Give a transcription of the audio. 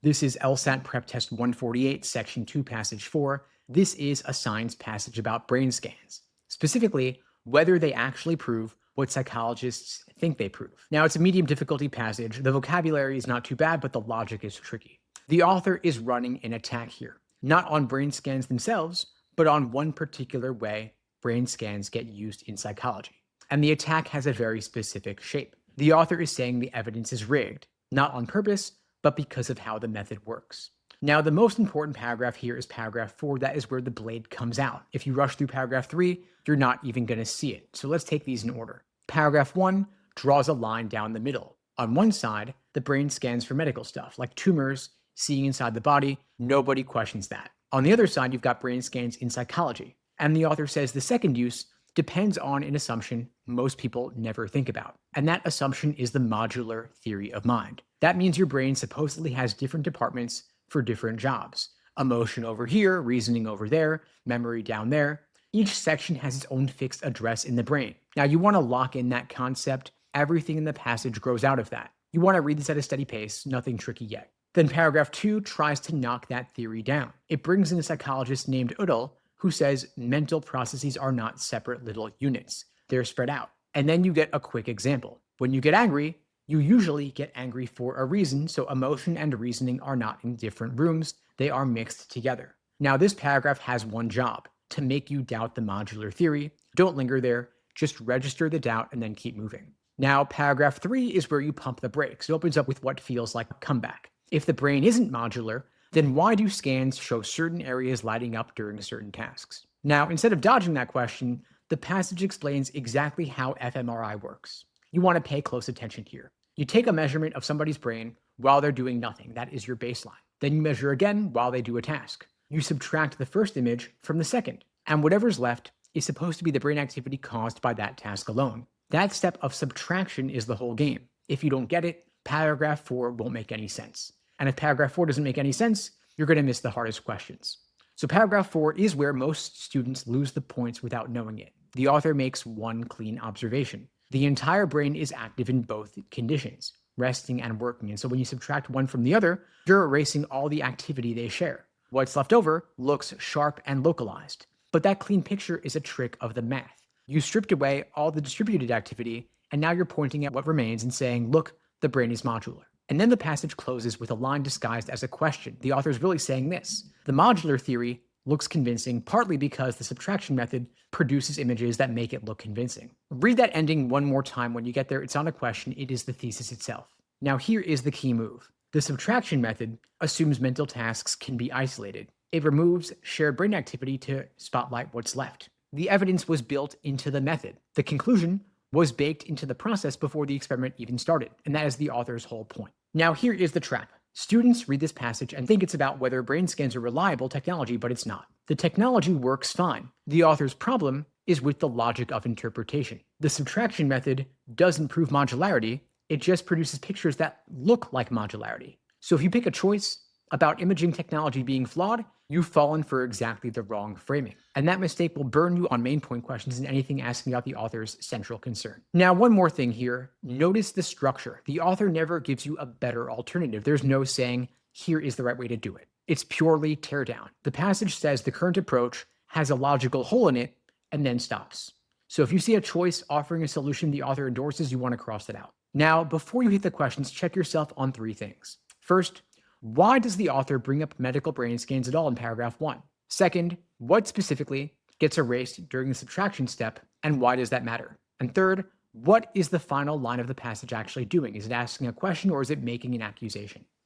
This is LSAT Prep Test 148, Section 2, Passage 4. This is a science passage about brain scans, specifically whether they actually prove what psychologists think they prove. Now, it's a medium difficulty passage. The vocabulary is not too bad, but the logic is tricky. The author is running an attack here, not on brain scans themselves, but on one particular way brain scans get used in psychology. And the attack has a very specific shape. The author is saying the evidence is rigged, not on purpose, but because of how the method works. Now, the most important paragraph here is paragraph 4. That is where the blade comes out. If you rush through paragraph 3, you're not even going to see it. So let's take these in order. Paragraph 1 draws a line down the middle. On one side, the brain scans for medical stuff, like tumors, seeing inside the body. Nobody questions that. On the other side, you've got brain scans in psychology. And the author says the second use depends on an assumption most people never think about. And that assumption is the modular theory of mind. That means your brain supposedly has different departments for different jobs. Emotion over here, reasoning over there, memory down there. Each section has its own fixed address in the brain. Now, you want to lock in that concept. Everything in the passage grows out of that. You want to read this at a steady pace, nothing tricky yet. Then paragraph 2 tries to knock that theory down. It brings in a psychologist named Udel, who says mental processes are not separate little units. They're spread out. And then you get a quick example. When you get angry, you usually get angry for a reason, so emotion and reasoning are not in different rooms. They are mixed together. Now, this paragraph has one job, to make you doubt the modular theory. Don't linger there. Just register the doubt and then keep moving. Now, paragraph 3 is where you pump the brakes. It opens up with what feels like a comeback. If the brain isn't modular, then why do scans show certain areas lighting up during certain tasks? Now, instead of dodging that question, the passage explains exactly how fMRI works. You want to pay close attention here. You take a measurement of somebody's brain while they're doing nothing. That is your baseline. Then you measure again while they do a task. You subtract the first image from the second, and whatever's left is supposed to be the brain activity caused by that task alone. That step of subtraction is the whole game. If you don't get it, paragraph 4 won't make any sense. And if paragraph 4 doesn't make any sense, you're going to miss the hardest questions. So paragraph 4 is where most students lose the points without knowing it. The author makes one clean observation. The entire brain is active in both conditions, resting and working. And so when you subtract one from the other, you're erasing all the activity they share. What's left over looks sharp and localized. But that clean picture is a trick of the math. You stripped away all the distributed activity, and now you're pointing at what remains and saying, look, the brain is modular. And then the passage closes with a line disguised as a question. The author's really saying this. The modular theory looks convincing, partly because the subtraction method produces images that make it look convincing. Read that ending one more time when you get there. It's not a question, it is the thesis itself. Now here is the key move. The subtraction method assumes mental tasks can be isolated. It removes shared brain activity to spotlight what's left. The evidence was built into the method. The conclusion was baked into the process before the experiment even started, and that is the author's whole point. Now here is the trap. Students read this passage and think it's about whether brain scans are reliable technology, but it's not. The technology works fine. The author's problem is with the logic of interpretation. The subtraction method doesn't prove modularity, it just produces pictures that look like modularity. So if you pick a choice about imaging technology being flawed, you've fallen for exactly the wrong framing. And that mistake will burn you on main point questions and anything asking about the author's central concern. Now, one more thing here. Notice the structure. The author never gives you a better alternative. There's no saying, here is the right way to do it. It's purely tear down. The passage says the current approach has a logical hole in it and then stops. So if you see a choice offering a solution the author endorses, you want to cross that out. Now, before you hit the questions, check yourself on 3 things. First, why does the author bring up medical brain scans at all in paragraph 1? Second, what specifically gets erased during the subtraction step, and why does that matter? And third, what is the final line of the passage actually doing? Is it asking a question or is it making an accusation?